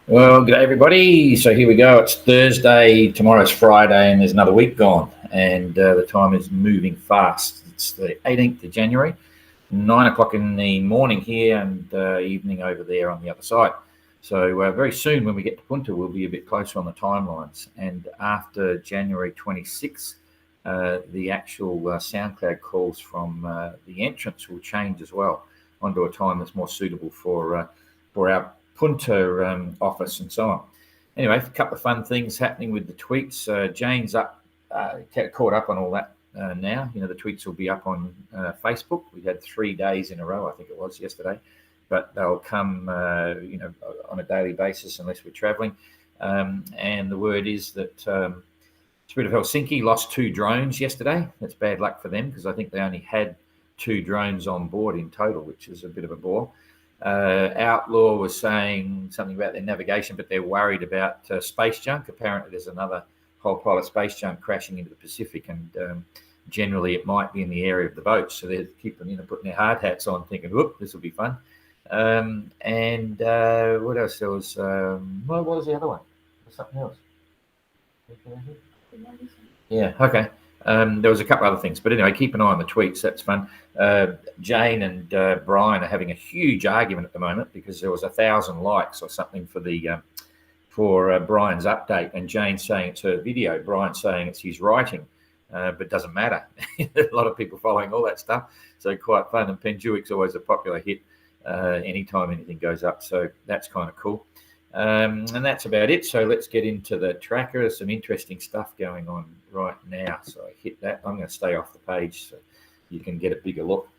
Well, good day, everybody. So here we go. It's Thursday, tomorrow's Friday, and there's another week gone. And the time is moving fast. It's the 18th of January, 9 o'clock in the morning here and evening over there on the other side. So very soon when we get to Punta, we'll be a bit closer on the timelines. And after January 26th, the actual SoundCloud calls from the entrance will change as well onto a time that's more suitable for our Punta office and so on. Anyway, a couple of fun things happening with the tweets. Jane's caught up on all that now. You know, the tweets will be up on Facebook. We had 3 days in a row, I think it was yesterday, but they'll come, on a daily basis unless we're traveling. And the word is that Spirit of Helsinki lost 2 drones yesterday. That's bad luck for them because I think they only had 2 drones on board in total, which is a bit of a bore. Outlaw was saying something about their navigation, but they're worried about space junk. Apparently there's another whole pile of space junk crashing into the Pacific, and generally it might be in the area of the boat, so they're keeping, putting their hard hats on, thinking, whoop, this will be fun. And what else? There was what was the other one? Something else. Yeah, okay. There was a couple other things, but anyway, keep an eye on the tweets. That's fun. Jane and Brian are having a huge argument at the moment because there was 1,000 likes or something for Brian's update, and Jane saying it's her video, Brian saying it's his writing, but it doesn't matter. A lot of people following all that stuff, so quite fun. And Penjuic's always a popular hit anytime anything goes up, so that's kind of cool. And that's about it. So let's get into the tracker. There's some interesting stuff going on right now. So I hit that. I'm going to stay off the page so you can get a bigger look.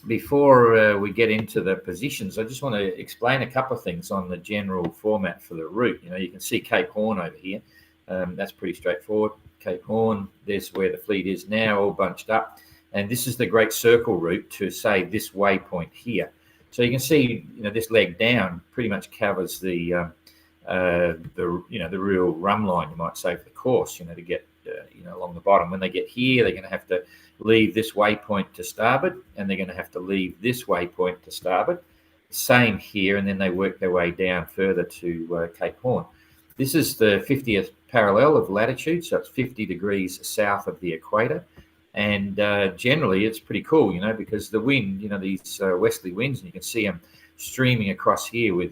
Before we get into the positions, I just want to explain a couple of things on the general format for the route. You can see Cape Horn over here. That's pretty straightforward. Cape Horn, there's where the fleet is now, all bunched up. And this is the Great Circle route to, say, this waypoint here. So you can see, this leg down pretty much covers the real run line, you might say, for the course, to get, along the bottom. When they get here, they're going to have to leave this waypoint to starboard, and they're going to have to leave this waypoint to starboard. Same here, and then they work their way down further to Cape Horn. This is the 50th parallel of latitude, so it's 50 degrees south of the equator. And generally it's pretty cool, because the wind, these westerly winds, and you can see them streaming across here with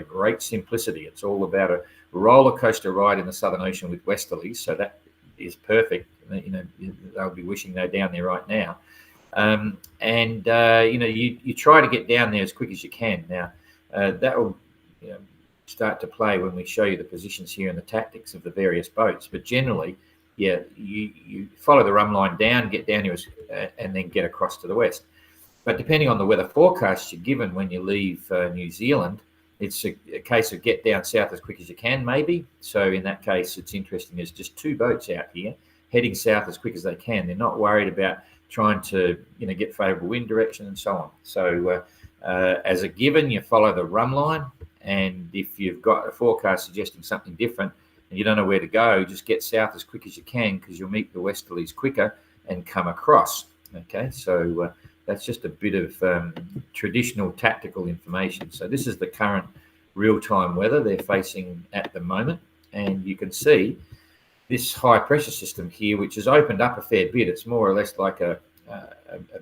great simplicity. It's all about a roller coaster ride in the Southern Ocean with westerlies, so that is perfect. They'll be wishing they're down there right now. You try to get down there as quick as you can. Now that will start to play when we show you the positions here and the tactics of the various boats, but generally, you follow the run line down, get down here, and then get across to the west. But depending on the weather forecast you're given when you leave New Zealand, it's a case of get down south as quick as you can, maybe. So in that case, it's interesting. There's just 2 boats out here heading south as quick as they can. They're not worried about trying to, get favourable wind direction and so on. So as a given, you follow the run line, and if you've got a forecast suggesting something different, and you don't know where to go, just get south as quick as you can because you'll meet the westerlies quicker and come across. Okay, so that's just a bit of traditional tactical information. So this is the current real-time weather they're facing at the moment, and you can see this high pressure system here, which has opened up a fair bit. It's more or less like a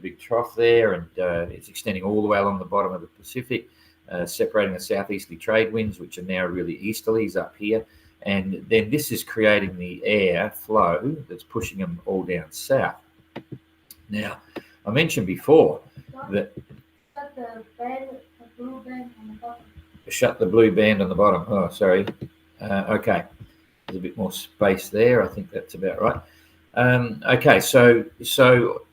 big trough there, and it's extending all the way along the bottom of the Pacific, separating the southeasterly trade winds, which are now really easterlies up here. And then this is creating the air flow that's pushing them all down south. Now, I mentioned before that... Shut the blue band on the bottom. Oh, sorry. Okay. There's a bit more space there. I think that's about right. Okay, so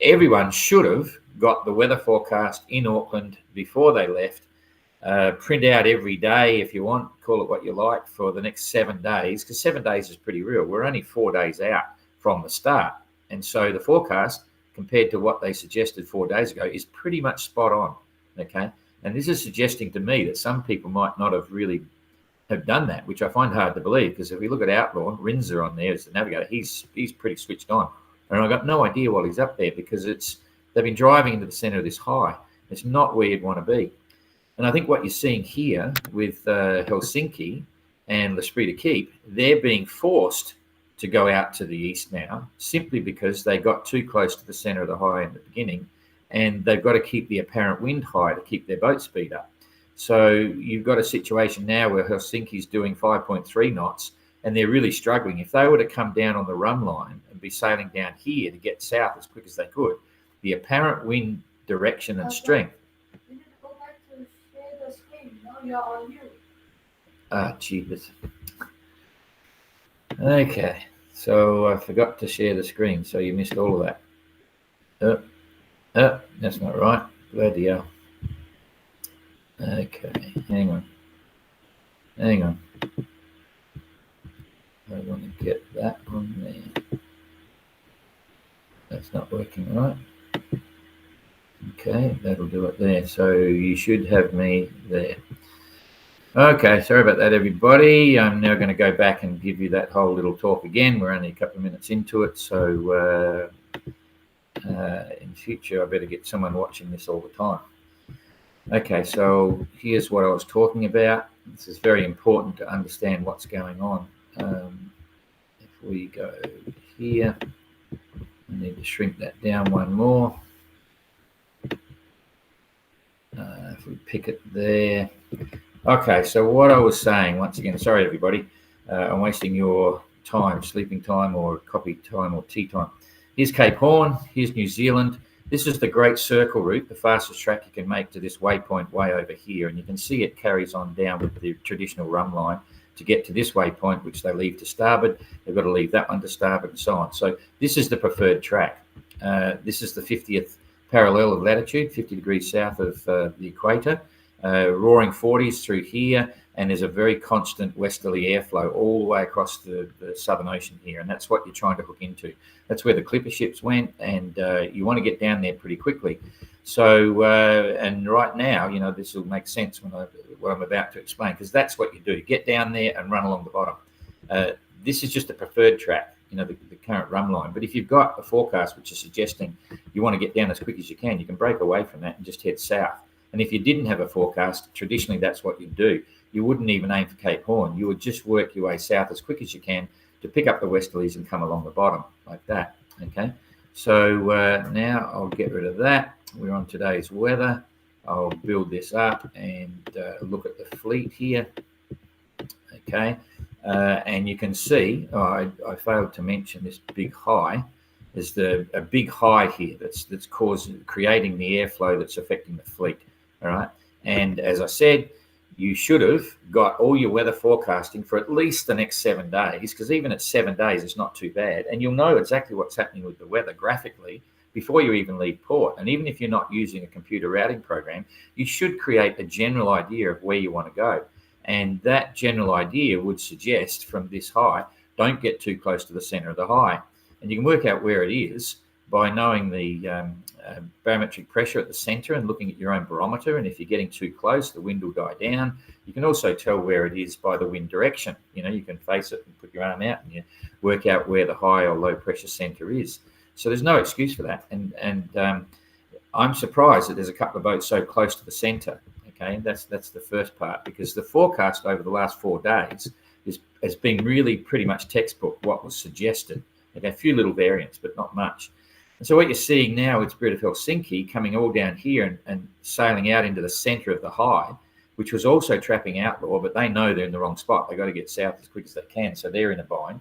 everyone should have got the weather forecast in Auckland before they left. Print out every day if you want, call it what you like, for the next 7 days, because 7 days is pretty real. We're only 4 days out from the start. And so the forecast, compared to what they suggested 4 days ago, is pretty much spot on, okay? And this is suggesting to me that some people might not have really have done that, which I find hard to believe, because if we look at Outlaw, Rinzer on there as the navigator, he's pretty switched on. And I've got no idea while he's up there, because they've been driving into the centre of this high. It's not where you'd want to be. And I think what you're seeing here with Helsinki and L'Esprit de Keep, they're being forced to go out to the east now, simply because they got too close to the centre of the high in the beginning, and they've got to keep the apparent wind high to keep their boat speed up. So you've got a situation now where Helsinki's doing 5.3 knots, and they're really struggling. If they were to come down on the run line and be sailing down here to get south as quick as they could, the apparent wind direction and strength. You need to go back to share the screen. Now you're on mute. Ah, jeepers. Okay, so I forgot to share the screen, so you missed all of that. That's not right. Bloody hell. Okay, hang on. I want to get that on there. That's not working right. Okay, that'll do it there. So you should have me there. Okay, sorry about that, everybody. I'm now going to go back and give you that whole little talk again. We're only a couple of minutes into it, so in future I better get someone watching this all the time. Okay, so here's what I was talking about. This is very important to understand what's going on. If we go here, I need to shrink that down one more. If we pick it there. Okay, so what I was saying, once again, sorry everybody, I'm wasting your time, sleeping time or coffee time or tea time. Here's Cape Horn, here's New Zealand. This is the Great Circle route, the fastest track you can make to this waypoint way over here. And you can see it carries on down with the traditional run line to get to this waypoint, which they leave to starboard. They've got to leave that one to starboard and so on. So this is the preferred track. This is the 50th parallel of latitude, 50 degrees south of the equator. Roaring 40s through here, and there's a very constant westerly airflow all the way across the Southern Ocean here, and that's what you're trying to hook into. That's where the clipper ships went, and you want to get down there pretty quickly. So, and right now, you know, this will make sense when what I'm about to explain, because that's what you do. Get down there and run along the bottom. This is just a preferred track, you know, the current run line. But if you've got a forecast which is suggesting you want to get down as quick as you can break away from that and just head south. And if you didn't have a forecast, traditionally that's what you'd do. You wouldn't even aim for Cape Horn. You would just work your way south as quick as you can to pick up the westerlies and come along the bottom like that. Okay, so now I'll get rid of that. We're on today's weather. I'll build this up and look at the fleet here. Okay, and you can see, I failed to mention this big high. There's a big high here that's creating the airflow that's affecting the fleet. All right, and as I said, you should have got all your weather forecasting for at least the next 7 days, because even at 7 days, it's not too bad. And you'll know exactly what's happening with the weather graphically before you even leave port. And even if you're not using a computer routing program, you should create a general idea of where you want to go. And that general idea would suggest from this high, don't get too close to the center of the high. And you can work out where it is by knowing the barometric pressure at the center and looking at your own barometer. And if you're getting too close, the wind will die down. You can also tell where it is by the wind direction. You know, you can face it and put your arm out and you work out where the high or low pressure center is. So there's no excuse for that. And I'm surprised that there's a couple of boats so close to the center. Okay, that's the first part, because the forecast over the last 4 days has been really pretty much textbook what was suggested. Okay, a few little variants, but not much. And so what you're seeing now with Spirit of Helsinki coming all down here and sailing out into the center of the high, which was also trapping Outlaw, but they know they're in the wrong spot. They've got to get south as quick as they can, so they're in a bind,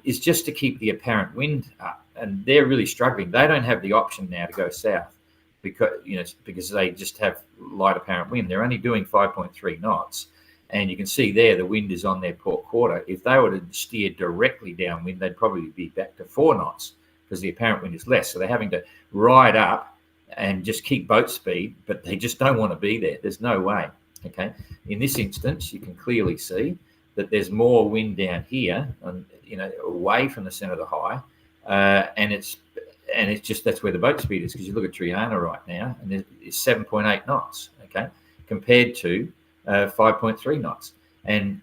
is just to keep the apparent wind up. And they're really struggling. They don't have the option now to go south because they just have light apparent wind. They're only doing 5.3 knots. And you can see there the wind is on their port quarter. If they were to steer directly downwind, they'd probably be back to 4 knots because the apparent wind is less. So they're having to ride up and just keep boat speed, but they just don't want to be there. There's no way. Okay. In this instance, you can clearly see that there's more wind down here, and away from the center of the high, and it's just that's where the boat speed is. Because you look at Triana right now, and it's 7.8 knots. Okay, compared to 5.3 knots, and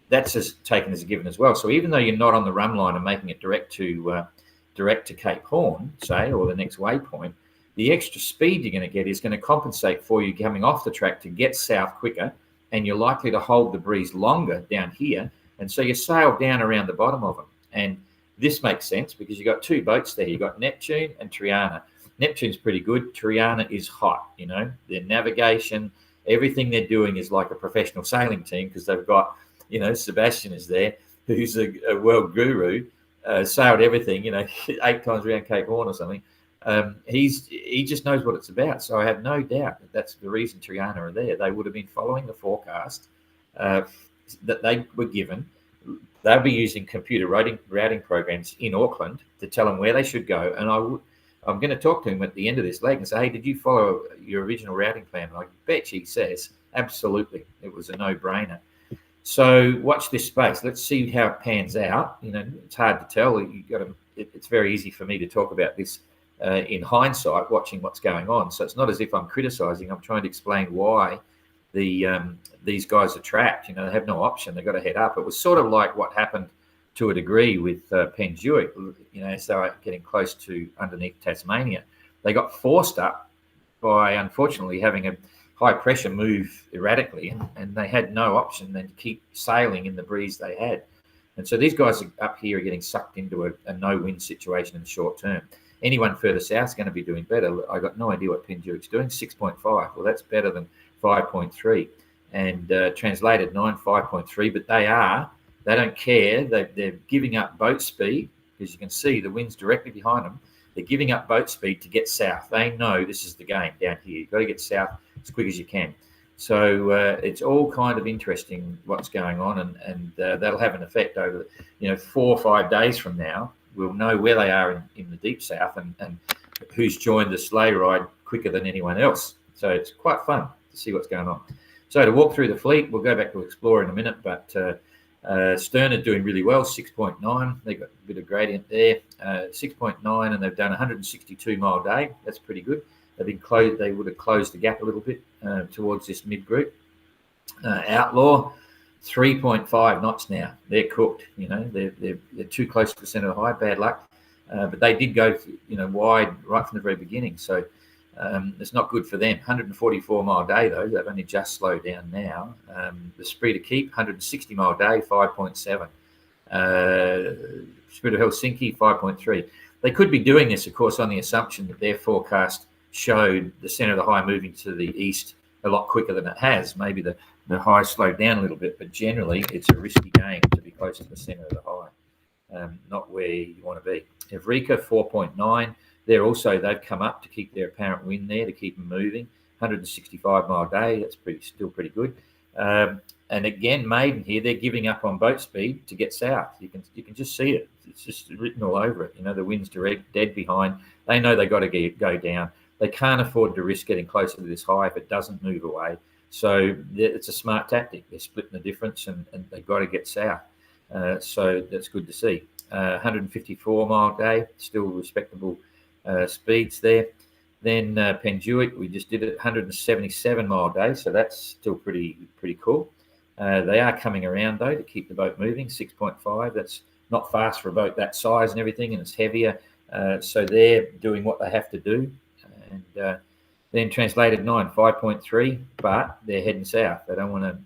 that's taken as a given as well. So even though you're not on the run line and making it direct to Cape Horn, say, or the next waypoint, the extra speed you're going to get is going to compensate for you coming off the track to get south quicker, and you're likely to hold the breeze longer down here. And so you sail down around the bottom of them. And this makes sense because you've got two boats there. You've got Neptune and Triana. Neptune's pretty good. Triana is hot, you know. Their navigation, everything they're doing is like a professional sailing team because they've got, you know, Sebastian is there, who's a world guru, sailed everything, you know, 8 times around Cape Horn or something. He just knows what it's about. So I have no doubt that that's the reason Triana are there. They would have been following the forecast that they were given. They'll be using computer routing programs in Auckland to tell them where they should go. And I'm going to talk to him at the end of this leg and say, hey, did you follow your original routing plan? And I bet he says, absolutely. It was a no-brainer. So watch this space. Let's see how it pans out. You know, it's hard to tell. It's very easy for me to talk about this in hindsight, watching what's going on. So it's not as if I'm criticising. I'm trying to explain why these guys are trapped. You know, they have no option. They've got to head up. It was sort of like what happened to a degree with Penjuic, you know, as they were getting close to underneath Tasmania. They got forced up by, unfortunately, having a high pressure move erratically, and they had no option than to keep sailing in the breeze they had. And so these guys up here are getting sucked into a no-win situation in the short term. Anyone further south is going to be doing better. I got no idea what Penjuic's doing, 6.5. Well, that's better than 5.3. And translated 9, 5.3, but they don't care. They're giving up boat speed because you can see the wind's directly behind them. They're giving up boat speed to get south. They know this is the game down here. You've got to get south as quick as you can. So it's all kind of interesting what's going on, and that'll have an effect over, 4 or 5 days from now. We'll know where they are in the deep south and who's joined the sleigh ride quicker than anyone else. So it's quite fun to see what's going on. So to walk through the fleet, we'll go back to Explorer in a minute, but Stern are doing really well, 6.9. They've got a bit of gradient there, 6.9, and they've done 162-mile day. That's pretty good. They've been closed. They would have closed the gap a little bit towards this mid-group. Outlaw, 3.5 knots now. They're cooked. They're too close to the centre of the high. Bad luck. But they did go, wide right from the very beginning. So it's not good for them. 144-mile day, though. They've only just slowed down now. The Spirit of Keep, 160-mile day, 5.7. Spirit of Helsinki, 5.3. They could be doing this, of course, on the assumption that their forecast showed the centre of the high moving to the east a lot quicker than it has. Maybe the high slowed down a little bit, but generally it's a risky game to be close to the centre of the high, not where you want to be. Evrika, 4.9. They've come up to keep their apparent wind there, to keep them moving. 165-mile day, that's still pretty good. And again, Maiden here, they're giving up on boat speed to get south. You can just see it. It's just written all over it. The wind's dead behind. They know they've got to go down. They can't afford to risk getting closer to this high if it doesn't move away. So it's a smart tactic. They're splitting the difference, and they've got to get south. So that's good to see. 154-mile day, still respectable speeds there. Then Penjuic, we just did it, 177-mile day, so that's still pretty cool. They are coming around, though, to keep the boat moving, 6.5. That's not fast for a boat that size and everything, and it's heavier. So they're doing what they have to do. And then translated 9, 5.3, but they're heading south. They don't want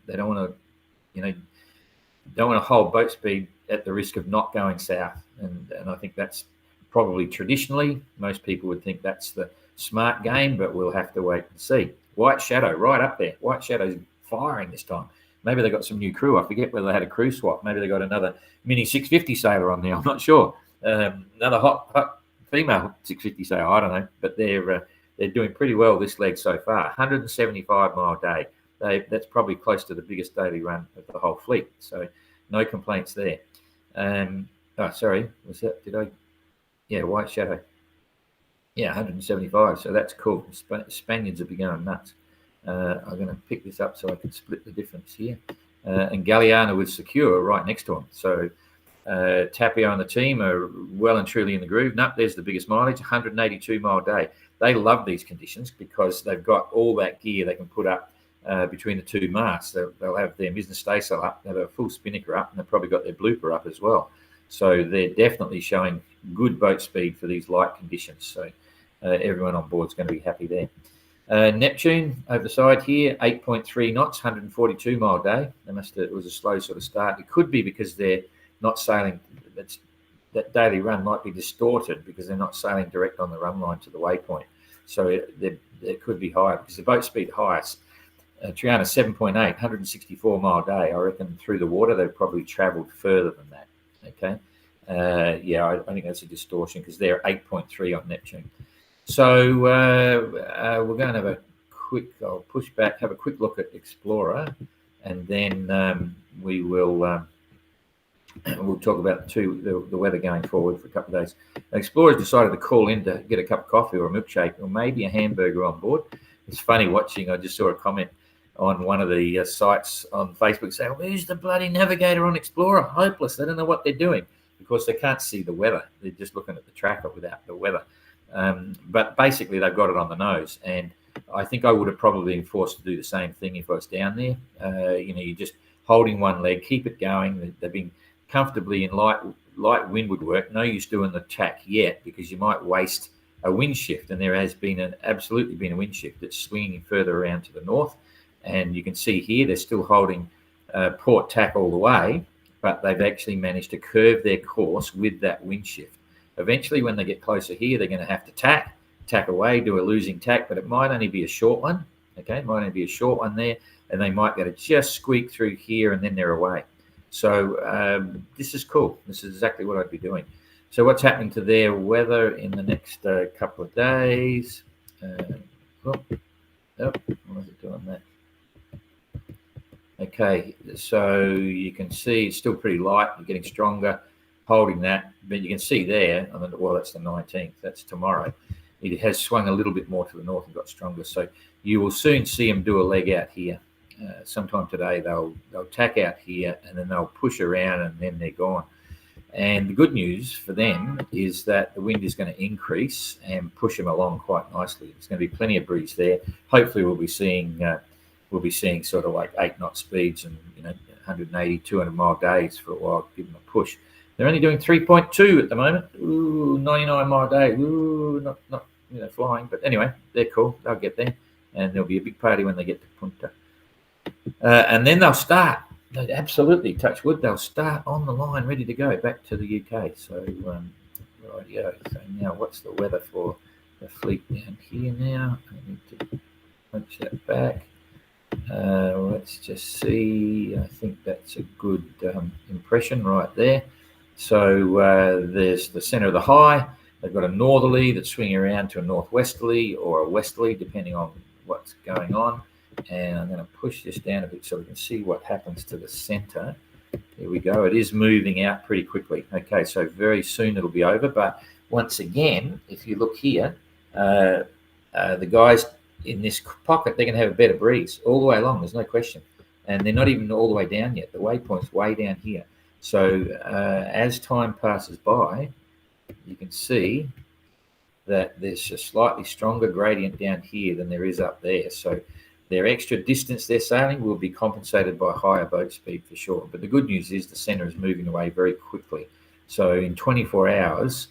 to hold boat speed at the risk of not going south. And I think that's probably traditionally, most people would think that's the smart game, but we'll have to wait and see. White Shadow, right up there. White Shadow's firing this time. Maybe they got some new crew. I forget whether they had a crew swap. Maybe they got another mini 650 sailor on there. I'm not sure. Another hot female 650 sailor. I don't know. But they're doing pretty well this leg so far. 175-mile day. That's probably close to the biggest daily run of the whole fleet. So no complaints there. Sorry. Was that? Did I? Yeah, White Shadow. Yeah, 175. So that's cool. Spaniards are going nuts. I'm going to pick this up so I can split the difference here. And Galliano with Secure right next to him. So Tapio and the team are well and truly in the groove. Nope, there's the biggest mileage, 182-mile day. They love these conditions because they've got all that gear they can put up between the two masts. They'll have their mizzen staysail up, they'll have a full spinnaker up, and they've probably got their blooper up as well. So they're definitely showing good boat speed for these light conditions. So everyone on board is going to be happy there. Neptune over the side here, 8.3 knots, 142 mile day. It was a slow sort of start. It could be because they're not sailing. That daily run might be distorted because they're not sailing direct on the run line to the waypoint. So it could be higher because the boat speed highest. Triana 7.8, 164 mile day. I reckon through the water they've probably travelled further than that. Okay, I think that's a distortion because they're 8.3 on Neptune. So we're going to have a quick. I'll push back, have a quick look at Explorer, and then we will. We'll talk about the weather going forward for a couple of days. Explorer's decided to call in to get a cup of coffee or a milkshake or maybe a hamburger on board. It's funny watching. I just saw a comment on one of the sites on Facebook saying, "Where's the bloody navigator on Explorer? Hopeless. They don't know what they're doing because they can't see the weather. They're just looking at the tracker without the weather." But basically, they've got it on the nose, and I think I would have probably been forced to do the same thing if I was down there. You're just holding one leg, keep it going. They've been comfortably in light windward work. No use doing the tack yet because you might waste a wind shift, and there has been absolutely been a wind shift that's swinging further around to the north. And you can see here they're still holding port tack all the way, but they've actually managed to curve their course with that wind shift. Eventually, when they get closer here, they're going to have to tack away, do a losing tack, but it might only be a short one. Okay, it might only be a short one there, and they might get to just squeak through here, and then they're away. So this is cool. This is exactly what I'd be doing. So what's happening to their weather in the next couple of days? What was it doing that? Okay, so you can see it's still pretty light. You're getting stronger, holding that. But you can see there, well, that's the 19th. That's tomorrow. It has swung a little bit more to the north and got stronger. So you will soon see them do a leg out here. Sometime today they'll tack out here and then they'll push around and then they're gone. And the good news for them is that the wind is going to increase and push them along quite nicely. There's going to be plenty of breeze there. Hopefully we'll be seeing sort of like 8 knot speeds and 180, 200 mile days for a while. Give them a push. They're only doing 3.2 at the moment. Ooh, 99 mile day. Ooh, not flying, but anyway, they're cool. They'll get there, and there'll be a big party when they get to Punta. And then they'll start. Absolutely, touch wood. They'll start on the line, ready to go back to the UK. So, rightio. So now, what's the weather for the fleet down here? Now I need to punch that back. Let's just see. I think that's a good impression right there. So there's the centre of the high. They've got a northerly that's swinging around to a northwesterly or a westerly, depending on what's going on. And I'm going to push this down a bit so we can see what happens to the centre. Here we go. It is moving out pretty quickly. Okay, so very soon it'll be over. But once again, if you look here, the guys in this pocket, they're going to have a better breeze all the way along. There's no question. And they're not even all the way down yet. The waypoint's way down here. So as time passes by, you can see that there's a slightly stronger gradient down here than there is up there. So their extra distance they're sailing will be compensated by higher boat speed for sure. But the good news is the centre is moving away very quickly. So in 24 hours,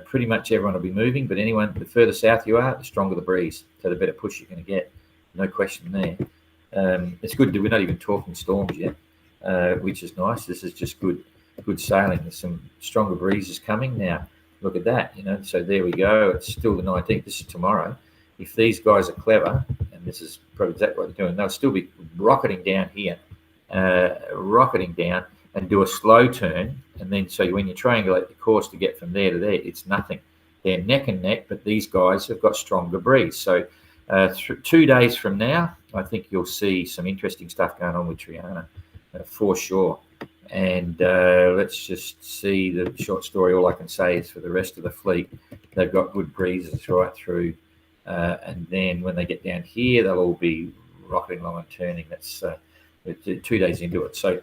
pretty much everyone will be moving. But the further south you are, the stronger the breeze. So the better push you're going to get. No question there. It's good that we're not even talking storms yet, which is nice. This is just good sailing. There's some stronger breezes coming now. Look at that, So there we go. It's still the 19th. This is tomorrow. If these guys are clever, and this is probably exactly what they're doing, they'll still be rocketing down here, and do a slow turn. And then so when you triangulate the course to get from there to there, it's nothing. They're neck and neck, but these guys have got stronger breeze. So 2 days from now, I think you'll see some interesting stuff going on with Triana for sure. And let's just see the short story. All I can say is for the rest of the fleet, they've got good breezes right through. And then when they get down here, they'll all be rocketing along and turning. That's 2 days into it. So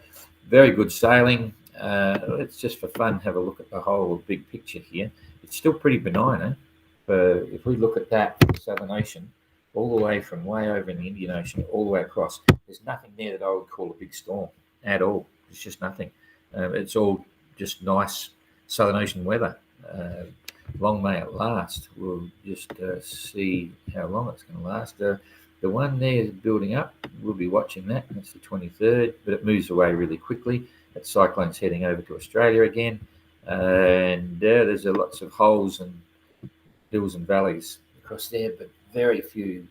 very good sailing. Let's just for fun have a look at the whole big picture here. It's still pretty benign. But if we look at that Southern Ocean, all the way from way over in the Indian Ocean, all the way across, there's nothing there that I would call a big storm at all. It's just nothing. It's all just nice Southern Ocean weather. long may it last. We'll just see how long it's going to last. The one there is building up. We'll be watching that. That's the 23rd, but it moves away really quickly. That cyclone's heading over to Australia again, and there's lots of holes and hills and valleys across there, but very few,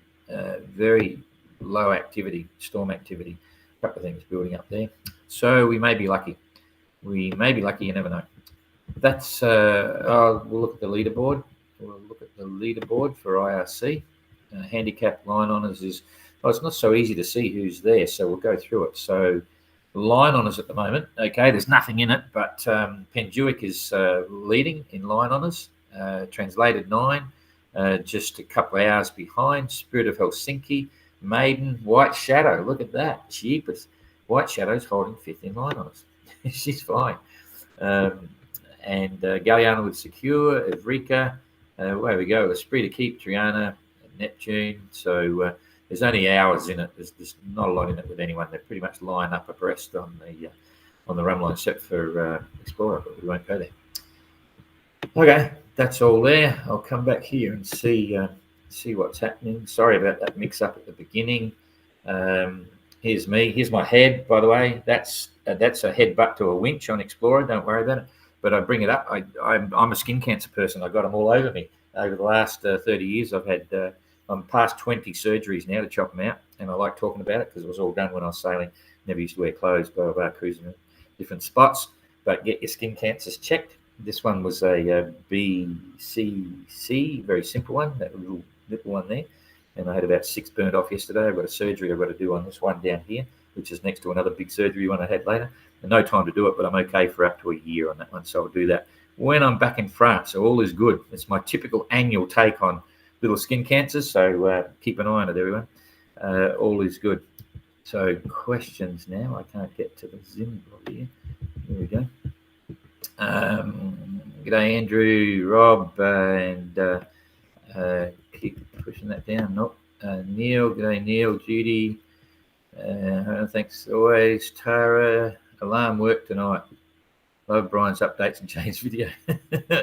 very low activity, storm activity. A couple of things building up there. So we may be lucky. We may be lucky. You never know. That's we'll look at the leaderboard. We'll look at the leaderboard for IRC. Handicap line honours is, well, it's not so easy to see who's there, so we'll go through it. So line honours at the moment, okay, there's nothing in it, but Penduic is leading in line honours, translated 9, just a couple of hours behind. Spirit of Helsinki, Maiden, White Shadow, look at that, jeepers. White Shadow's holding 5th in line honours. She's fine. And Galliano with Secure, Evrika, where we go, Esprit de Keep, Triana, Neptune. So there's only hours in it. There's not a lot in it with anyone. They pretty much line up abreast on the run line, except for Explorer, but we won't go there. Okay, that's all there. I'll come back here and see what's happening. Sorry about that mix-up at the beginning. Here's me. Here's my head, by the way. That's a headbutt to a winch on Explorer. Don't worry about it. But I bring it up. I'm a skin cancer person. I got them all over me. Over the last 30 years, I've had, I'm past 20 surgeries now to chop them out. And I like talking about it because it was all done when I was sailing. Never used to wear clothes, blah, blah, blah, cruising in different spots. But get your skin cancers checked. This one was a BCC, very simple one, that little one there. And I had about 6 burnt off yesterday. I've got a surgery I've got to do on this one down here, which is next to another big surgery one I had later. And no time to do it, but I'm okay for up to a year on that one, so I'll do that when I'm back in France. So all is good. It's my typical annual take on little skin cancers, so keep an eye on it, everyone. All is good. So questions now. I can't get to the Zoom blog here. Here we go. G'day, Andrew, Rob, and keep pushing that down. Nope. Neil, g'day, Neil, Judy. Thanks always, Tara. Alarm work tonight. Love Brian's updates and change video.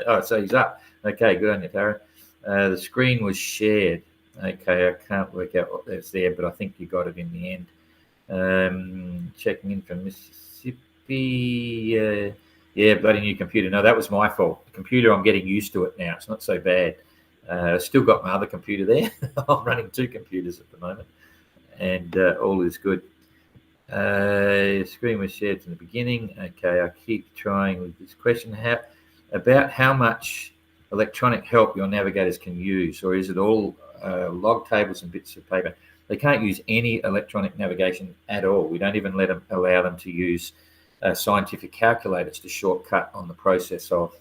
Oh, so he's up. Okay, good on you, Tara. The screen was shared. Okay, I can't work out what that's there, but I think you got it in the end. Checking in from Mississippi. Yeah, bloody new computer. No, that was my fault. The computer, I'm getting used to it now. It's not so bad. Still got my other computer there. I'm running 2 computers at the moment, and all is good. Screen was shared from the beginning. Okay, I keep trying with this question. How much electronic help your navigators can use, or is it all log tables and bits of paper? They can't use any electronic navigation at all. We don't even allow them to use scientific calculators to shortcut on the process of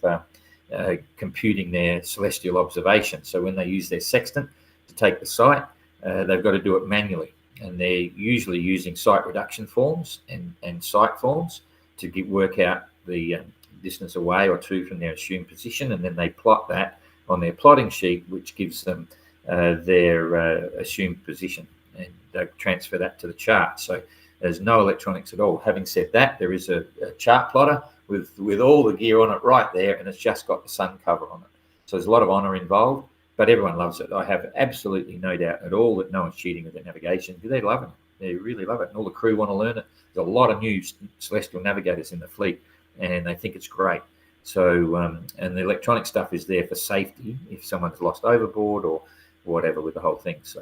computing their celestial observation. So when they use their sextant to take the site, they've got to do it manually. And they're usually using site reduction forms and site forms to work out the distance away or two from their assumed position, and then they plot that on their plotting sheet, which gives them their assumed position, and they transfer that to the chart. So there's no electronics at all. Having said that, there is a chart plotter with all the gear on it right there, and it's just got the sun cover on it. So there's a lot of honour involved. But everyone loves it. I have absolutely no doubt at all that no one's cheating with their navigation. They're loving it. They really love it. And all the crew want to learn it. There's a lot of new celestial navigators in the fleet, and they think it's great. So, and the electronic stuff is there for safety if someone's lost overboard or whatever with the whole thing. So,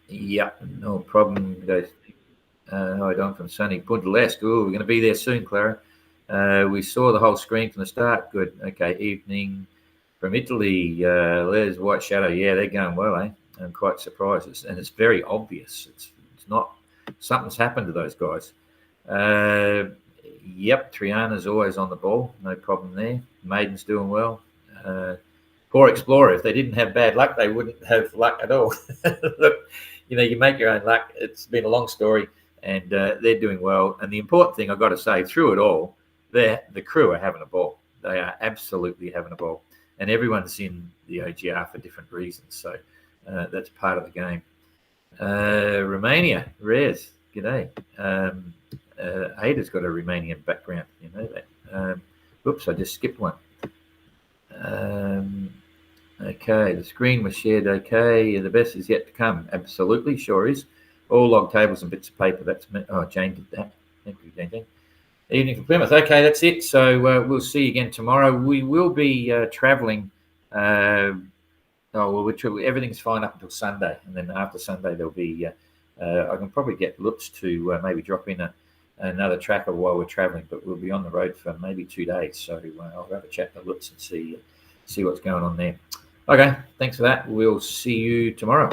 yeah, no problem. Hi, Don from sunny Punta l'Est. Oh, we're going to be there soon, Clara. We saw the whole screen from the start. Good. Okay, evening. From Italy, there's White Shadow. Yeah, they're going well, eh? I'm quite surprised. And it's very obvious. It's not, something's happened to those guys. Yep, Triana's always on the ball. No problem there. Maiden's doing well. Poor Explorer. If they didn't have bad luck, they wouldn't have luck at all. Look, you make your own luck. It's been a long story, and they're doing well. And the important thing I've got to say, through it all, the crew are having a ball. They are absolutely having a ball. And everyone's in the OGR for different reasons. So that's part of the game. Romania, Rez, g'day. Ada's got a Romanian background. You know that. Oops, I just skipped one. Okay, the screen was shared. Okay, the best is yet to come. Absolutely, sure is. All log tables and bits of paper. That's me. Oh, Jane did that. Thank you, Jane. Evening for Plymouth. Okay, that's it. So we'll see you again tomorrow. We will be travelling. Everything's fine up until Sunday, and then after Sunday there'll be. I can probably get Lutz to maybe drop in another tracker while we're travelling, but we'll be on the road for maybe 2 days. So I'll have a chat with Lutz and see what's going on there. Okay, thanks for that. We'll see you tomorrow.